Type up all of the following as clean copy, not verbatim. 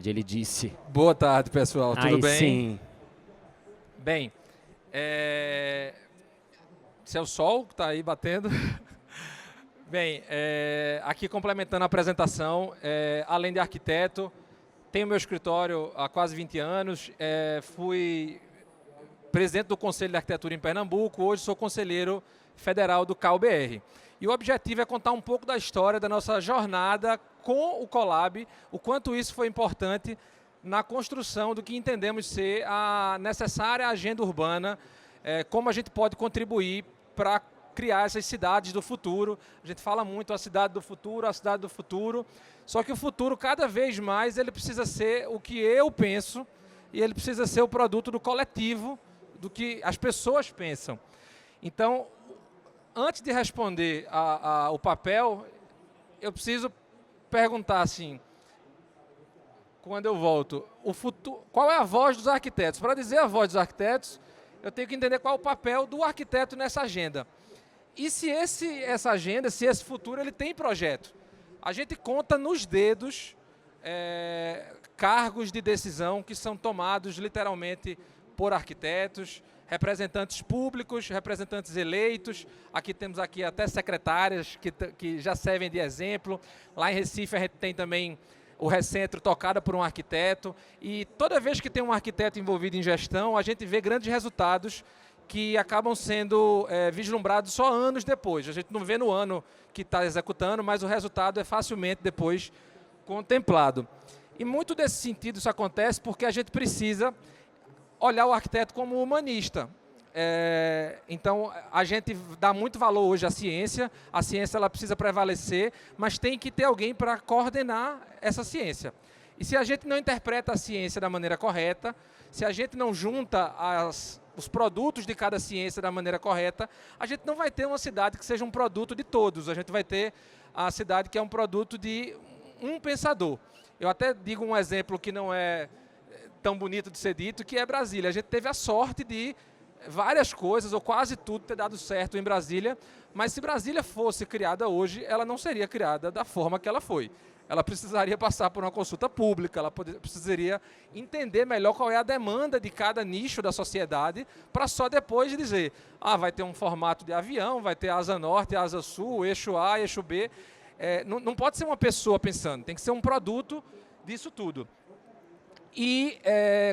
tarde, ele disse. Boa tarde, pessoal. Tudo Aí bem? sim. Bem, se é o sol que está aí batendo. Bem, aqui complementando a apresentação, além de arquiteto, tenho meu escritório há quase 20 anos, fui presidente do Conselho de Arquitetura em Pernambuco, hoje sou conselheiro federal do CAU-BR. E o objetivo é contar um pouco da história da nossa jornada com o Colab, o quanto isso foi importante na construção do que entendemos ser a necessária agenda urbana, como a gente pode contribuir para criar essas cidades do futuro. A gente fala muito a cidade do futuro, só que o futuro cada vez mais ele precisa ser o que eu penso e ele precisa ser o produto do coletivo, do que as pessoas pensam. Então, antes de responder o papel, eu preciso perguntar assim, quando eu volto, qual é a voz dos arquitetos? Para dizer a voz dos arquitetos, eu tenho que entender qual é o papel do arquiteto nessa agenda. E se essa agenda, se esse futuro, ele tem projeto? A gente conta nos dedos cargos de decisão que são tomados literalmente por arquitetos, representantes públicos, representantes eleitos. Aqui temos até secretárias que já servem de exemplo. Lá em Recife a gente tem também o Recentro tocado por um arquiteto. E toda vez que tem um arquiteto envolvido em gestão, a gente vê grandes resultados que acabam sendo vislumbrados só anos depois. A gente não vê no ano que está executando, mas o resultado é facilmente depois contemplado. E muito desse sentido isso acontece porque a gente precisa olhar o arquiteto como humanista. Então, a gente dá muito valor hoje à ciência, a ciência ela precisa prevalecer, mas tem que ter alguém para coordenar essa ciência. E se a gente não interpreta a ciência da maneira correta, se a gente não junta os produtos de cada ciência da maneira correta, a gente não vai ter uma cidade que seja um produto de todos, a gente vai ter a cidade que é um produto de um pensador. Eu até digo um exemplo que não é tão bonito de ser dito, que é Brasília. A gente teve a sorte de várias coisas, ou quase tudo, ter dado certo em Brasília, mas se Brasília fosse criada hoje, ela não seria criada da forma que ela foi. Ela precisaria passar por uma consulta pública, ela precisaria entender melhor qual é a demanda de cada nicho da sociedade, para só depois dizer, vai ter um formato de avião, vai ter asa norte, asa sul, eixo A, eixo B. Não pode ser uma pessoa pensando, tem que ser um produto disso tudo. E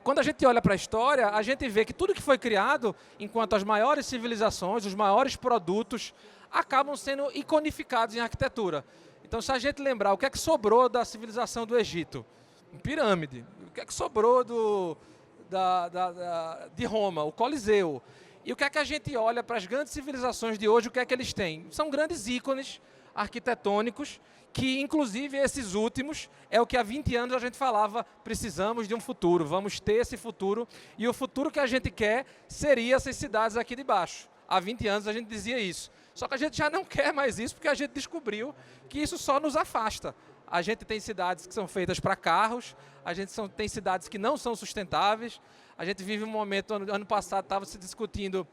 quando a gente olha para a história, a gente vê que tudo que foi criado, enquanto as maiores civilizações, os maiores produtos, acabam sendo iconificados em arquitetura. Então, se a gente lembrar o que é que sobrou da civilização do Egito, pirâmide, o que é que sobrou de Roma, o Coliseu, e o que é que a gente olha para as grandes civilizações de hoje, o que é que eles têm? São grandes ícones arquitetônicos, que inclusive esses últimos é o que há 20 anos a gente falava, precisamos de um futuro, vamos ter esse futuro, e o futuro que a gente quer seria essas cidades aqui de baixo. Há 20 anos a gente dizia isso. Só que a gente já não quer mais isso, porque a gente descobriu que isso só nos afasta. A gente tem cidades que são feitas para carros, a gente tem cidades que não são sustentáveis, a gente vive um momento, ano passado estava se discutindo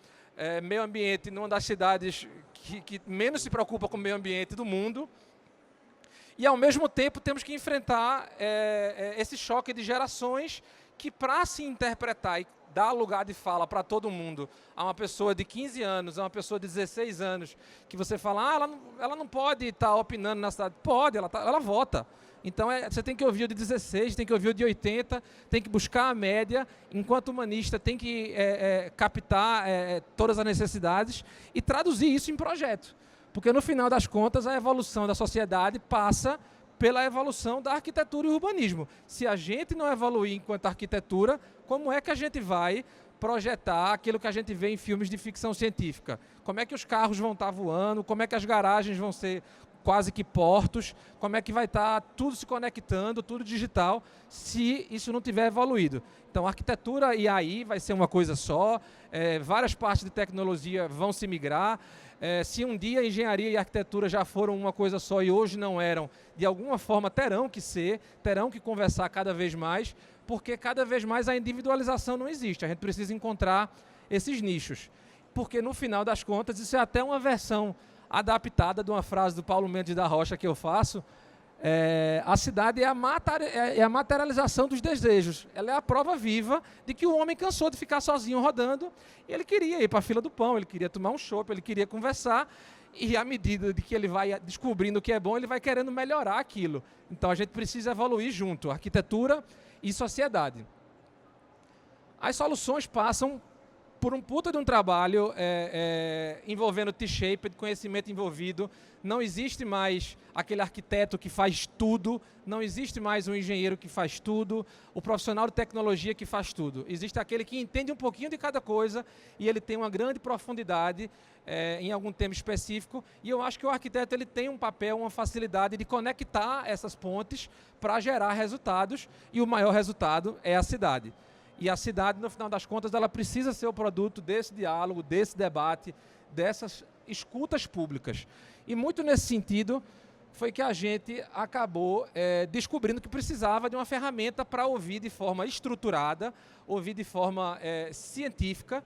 meio ambiente numa das cidades que menos se preocupa com o meio ambiente do mundo, e ao mesmo tempo temos que enfrentar esse choque de gerações que, para se interpretar e dar lugar de fala para todo mundo, a uma pessoa de 15 anos, a uma pessoa de 16 anos, que você fala, ela não pode estar opinando na cidade. Pode, ela vota. Então, você tem que ouvir o de 16, tem que ouvir o de 80, tem que buscar a média, enquanto humanista tem que captar todas as necessidades e traduzir isso em projeto. Porque, no final das contas, a evolução da sociedade passa pela evolução da arquitetura e urbanismo. Se a gente não evoluir enquanto arquitetura, como é que a gente vai projetar aquilo que a gente vê em filmes de ficção científica? Como é que os carros vão estar voando? Como é que as garagens vão ser quase que portos? Como é que vai estar tudo se conectando, tudo digital, se isso não tiver evoluído? Então, arquitetura e AI vai ser uma coisa só, várias partes de tecnologia vão se migrar. Se um dia engenharia e arquitetura já foram uma coisa só e hoje não eram, de alguma forma terão que ser, terão que conversar cada vez mais, porque cada vez mais a individualização não existe. A gente precisa encontrar esses nichos. Porque, no final das contas, isso é até uma versão adaptada de uma frase do Paulo Mendes da Rocha que eu faço, A cidade é a materialização dos desejos. Ela é a prova viva de que o homem cansou de ficar sozinho rodando. E ele queria ir para a fila do pão, ele queria tomar um chopp, ele queria conversar. E à medida de que ele vai descobrindo o que é bom, ele vai querendo melhorar aquilo. Então a gente precisa evoluir junto, arquitetura e sociedade. As soluções passam por um puta de um trabalho envolvendo T-shape, de conhecimento envolvido. Não existe mais aquele arquiteto que faz tudo, não existe mais um engenheiro que faz tudo, o profissional de tecnologia que faz tudo. Existe aquele que entende um pouquinho de cada coisa e ele tem uma grande profundidade em algum tema específico. E eu acho que o arquiteto ele tem um papel, uma facilidade de conectar essas pontes para gerar resultados, e o maior resultado é a cidade. E a cidade, no final das contas, ela precisa ser o produto desse diálogo, desse debate, dessas escutas públicas. E muito nesse sentido foi que a gente acabou descobrindo que precisava de uma ferramenta para ouvir de forma estruturada, ouvir de forma científica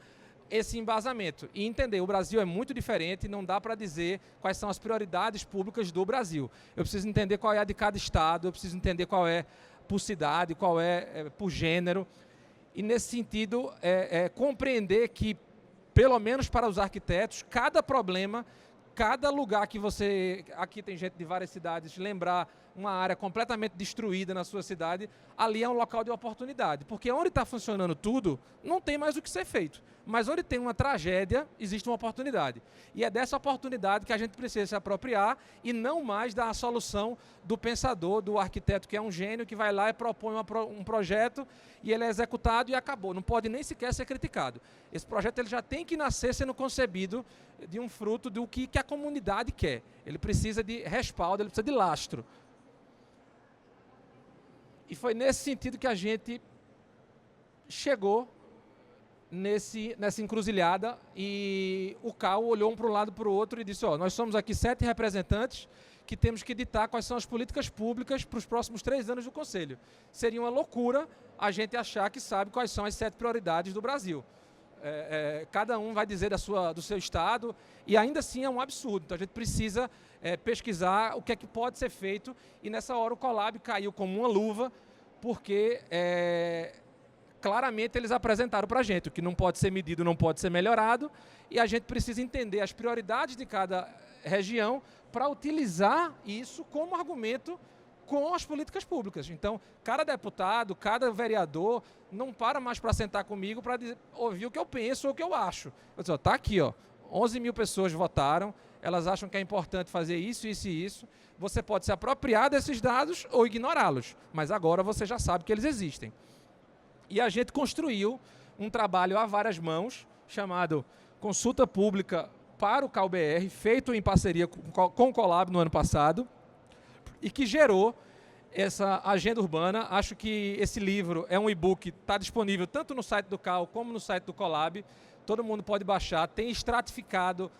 esse embasamento. E entender, o Brasil é muito diferente, não dá para dizer quais são as prioridades públicas do Brasil. Eu preciso entender qual é a de cada estado, eu preciso entender qual é por cidade, qual é por gênero. E, nesse sentido, compreender que, pelo menos para os arquitetos, cada problema, cada lugar que você... Aqui tem gente de várias cidades, lembrar uma área completamente destruída na sua cidade, ali é um local de oportunidade. Porque onde está funcionando tudo, não tem mais o que ser feito. Mas onde tem uma tragédia, existe uma oportunidade. E é dessa oportunidade que a gente precisa se apropriar e não mais da solução do pensador, do arquiteto que é um gênio, que vai lá e propõe um projeto e ele é executado e acabou. Não pode nem sequer ser criticado. Esse projeto ele já tem que nascer sendo concebido de um fruto do que a comunidade quer. Ele precisa de respaldo, ele precisa de lastro. E foi nesse sentido que a gente chegou nessa encruzilhada, e o Cal olhou um para um lado para o outro e disse: nós somos aqui 7 representantes que temos que ditar quais são as políticas públicas para os próximos 3 anos do Conselho. Seria uma loucura a gente achar que sabe quais são as 7 prioridades do Brasil. Cada um vai dizer do seu estado, e ainda assim é um absurdo. Então a gente precisa pesquisar o que é que pode ser feito, e nessa hora o Colab caiu como uma luva, porque claramente eles apresentaram para a gente o que não pode ser medido, não pode ser melhorado, e a gente precisa entender as prioridades de cada região para utilizar isso como argumento com as políticas públicas. Então, cada deputado, cada vereador não para mais para sentar comigo para ouvir o que eu penso ou o que eu acho. Eu disse: está aqui, 11 mil pessoas votaram, elas acham que é importante fazer isso, isso e isso. Você pode se apropriar desses dados ou ignorá-los, mas agora você já sabe que eles existem. E a gente construiu um trabalho a várias mãos, chamado Consulta Pública para o CalBR, feito em parceria com o Colab no ano passado, e que gerou essa agenda urbana. Acho que esse livro é um e-book, está disponível tanto no site do Cal como no site do Colab. Todo mundo pode baixar, tem estratificado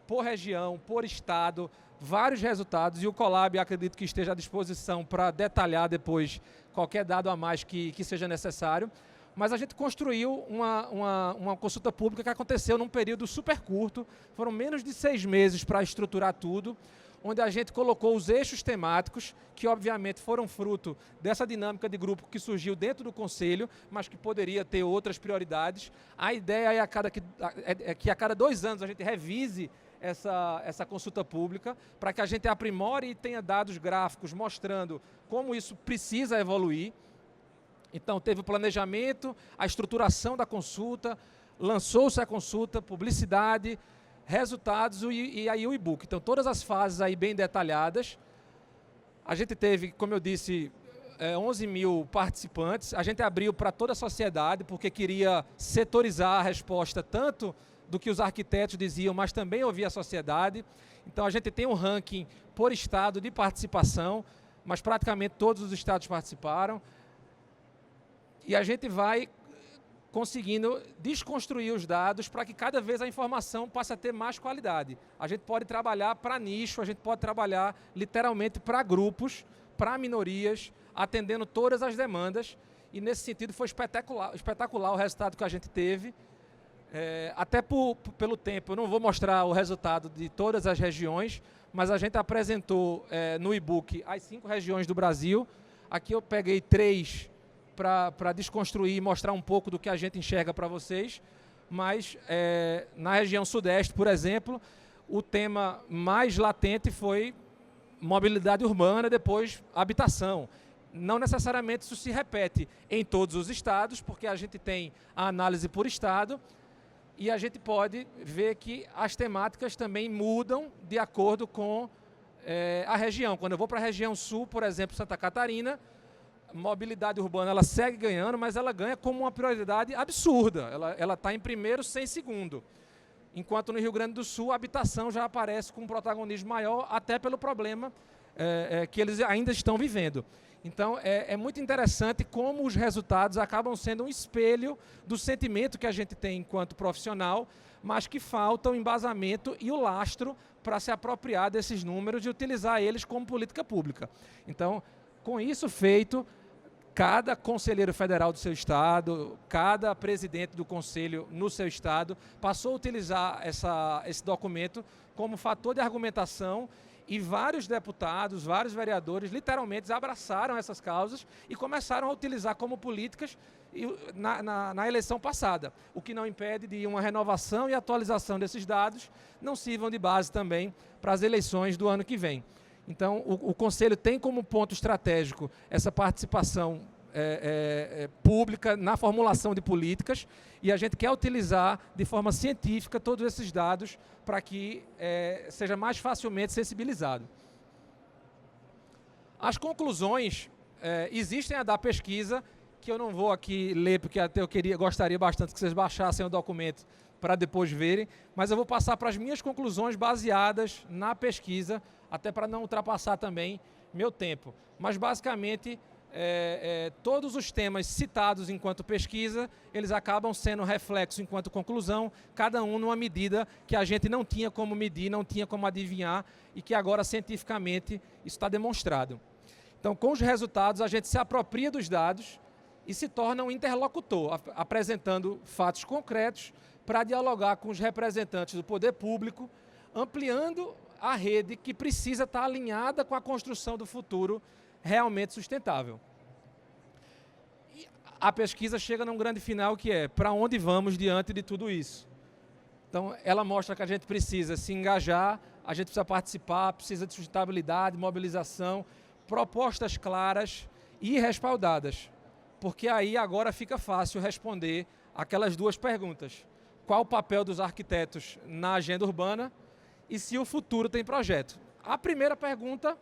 por região, por estado, vários resultados, e o Colab acredito que esteja à disposição para detalhar depois qualquer dado a mais que seja necessário. Mas a gente construiu uma consulta pública que aconteceu num período super curto, foram menos de 6 meses para estruturar tudo, onde a gente colocou os eixos temáticos, que obviamente foram fruto dessa dinâmica de grupo que surgiu dentro do Conselho, mas que poderia ter outras prioridades. A ideia é que a cada 2 anos a gente revise essa consulta pública, para que a gente aprimore e tenha dados gráficos mostrando como isso precisa evoluir. Então, teve o planejamento, a estruturação da consulta, lançou-se a consulta, publicidade, resultados e aí o e-book. Então, todas as fases aí bem detalhadas. A gente teve, como eu disse, 11 mil participantes. A gente abriu para toda a sociedade, porque queria setorizar a resposta, tanto do que os arquitetos diziam, mas também ouvir a sociedade. Então, a gente tem um ranking por estado de participação, mas praticamente todos os estados participaram. E a gente vai conseguindo desconstruir os dados para que cada vez a informação passe a ter mais qualidade. A gente pode trabalhar para nicho, a gente pode trabalhar literalmente para grupos, para minorias, atendendo todas as demandas. E nesse sentido foi espetacular o resultado que a gente teve. Até pelo tempo, eu não vou mostrar o resultado de todas as regiões, mas a gente apresentou no e-book as 5 regiões do Brasil. Aqui eu peguei 3 para desconstruir e mostrar um pouco do que a gente enxerga para vocês. Mas na região sudeste, por exemplo, o tema mais latente foi mobilidade urbana, depois habitação. Não necessariamente isso se repete em todos os estados, porque a gente tem a análise por estado e a gente pode ver que as temáticas também mudam de acordo com a região. Quando eu vou para a região sul, por exemplo, Santa Catarina, mobilidade urbana ela segue ganhando, mas ela ganha como uma prioridade absurda. Ela está em primeiro sem segundo. Enquanto no Rio Grande do Sul a habitação já aparece com um protagonismo maior, até pelo problema que eles ainda estão vivendo. Então é muito interessante como os resultados acabam sendo um espelho do sentimento que a gente tem enquanto profissional, mas que falta o embasamento e o lastro para se apropriar desses números e utilizar eles como política pública. Então, com isso feito, cada conselheiro federal do seu estado, cada presidente do conselho no seu estado passou a utilizar esse documento como fator de argumentação e vários deputados, vários vereadores literalmente abraçaram essas causas e começaram a utilizar como políticas na eleição passada, o que não impede de uma renovação e atualização desses dados não sirvam de base também para as eleições do ano que vem. Então, o Conselho tem como ponto estratégico essa participação pública na formulação de políticas e a gente quer utilizar de forma científica todos esses dados para que seja mais facilmente sensibilizado. As conclusões existem a da pesquisa, que eu não vou aqui ler, porque até eu gostaria bastante que vocês baixassem o documento para depois verem, mas eu vou passar para as minhas conclusões baseadas na pesquisa, até para não ultrapassar também meu tempo. Mas, basicamente, todos os temas citados enquanto pesquisa, eles acabam sendo reflexo enquanto conclusão, cada um numa medida que a gente não tinha como medir, não tinha como adivinhar, e que agora, cientificamente, isso está demonstrado. Então, com os resultados, a gente se apropria dos dados e se torna um interlocutor, apresentando fatos concretos para dialogar com os representantes do poder público, ampliando a rede que precisa estar alinhada com a construção do futuro realmente sustentável. E a pesquisa chega num grande final que é para onde vamos diante de tudo isso. Então, ela mostra que a gente precisa se engajar, a gente precisa participar, precisa de sustentabilidade, mobilização, propostas claras e respaldadas. Porque aí agora fica fácil responder aquelas 2 perguntas. Qual o papel dos arquitetos na agenda urbana e se o futuro tem projeto? A primeira pergunta,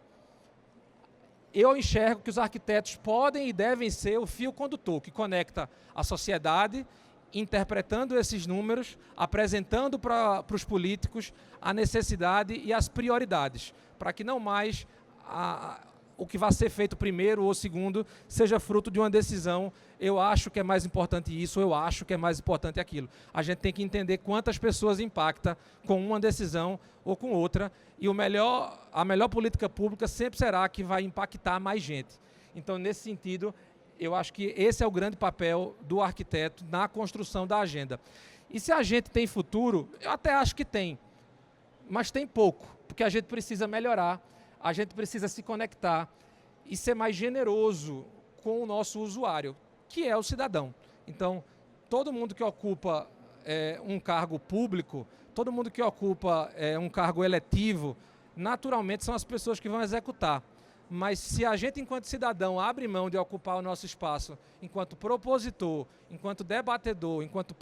eu enxergo que os arquitetos podem e devem ser o fio condutor que conecta a sociedade, interpretando esses números, apresentando para os políticos a necessidade e as prioridades, para que não mais o que vai ser feito primeiro ou segundo seja fruto de uma decisão. Eu acho que é mais importante isso, eu acho que é mais importante aquilo. A gente tem que entender quantas pessoas impacta com uma decisão ou com outra, e a melhor política pública sempre será a que vai impactar mais gente. Então, nesse sentido, eu acho que esse é o grande papel do arquiteto na construção da agenda. E se a gente tem futuro, eu até acho que tem, mas tem pouco, porque a gente precisa melhorar, a gente precisa se conectar e ser mais generoso com o nosso usuário, que é o cidadão. Então, todo mundo que ocupa um cargo público, todo mundo que ocupa um cargo eletivo, naturalmente são as pessoas que vão executar. Mas se a gente, enquanto cidadão, abre mão de ocupar o nosso espaço enquanto propositor, enquanto debatedor, enquanto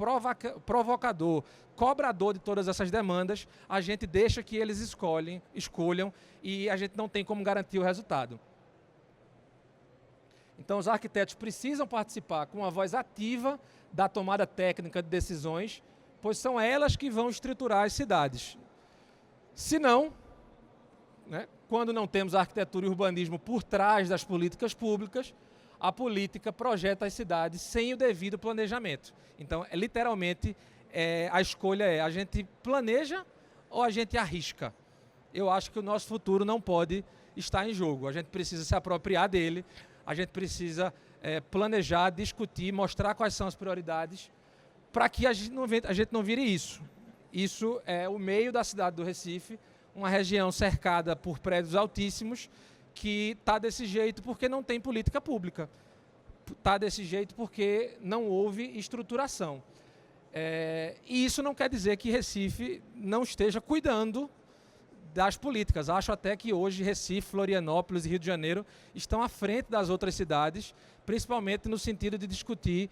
provocador, cobrador de todas essas demandas, a gente deixa que eles escolham e a gente não tem como garantir o resultado. Então, os arquitetos precisam participar com uma voz ativa da tomada técnica de decisões, pois são elas que vão estruturar as cidades. Se não, quando não temos arquitetura e urbanismo por trás das políticas públicas, a política projeta as cidades sem o devido planejamento. Então, literalmente, a escolha é: a gente planeja ou a gente arrisca? Eu acho que o nosso futuro não pode estar em jogo. A gente precisa se apropriar dele, a gente precisa planejar, discutir, mostrar quais são as prioridades, para que a gente não vire isso. Isso é o meio da cidade do Recife, uma região cercada por prédios altíssimos, que está desse jeito porque não tem política pública. Está desse jeito porque não houve estruturação. E isso não quer dizer que Recife não esteja cuidando das políticas. Acho até que hoje Recife, Florianópolis e Rio de Janeiro estão à frente das outras cidades, principalmente no sentido de discutir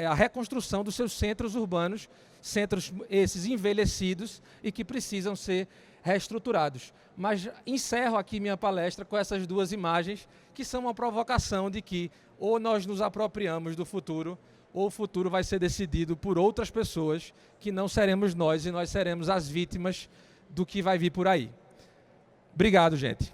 a reconstrução dos seus centros urbanos, centros esses envelhecidos e que precisam ser reestruturados. Mas encerro aqui minha palestra com essas duas imagens, que são uma provocação de que ou nós nos apropriamos do futuro, ou o futuro vai ser decidido por outras pessoas, que não seremos nós, e nós seremos as vítimas do que vai vir por aí. Obrigado, gente.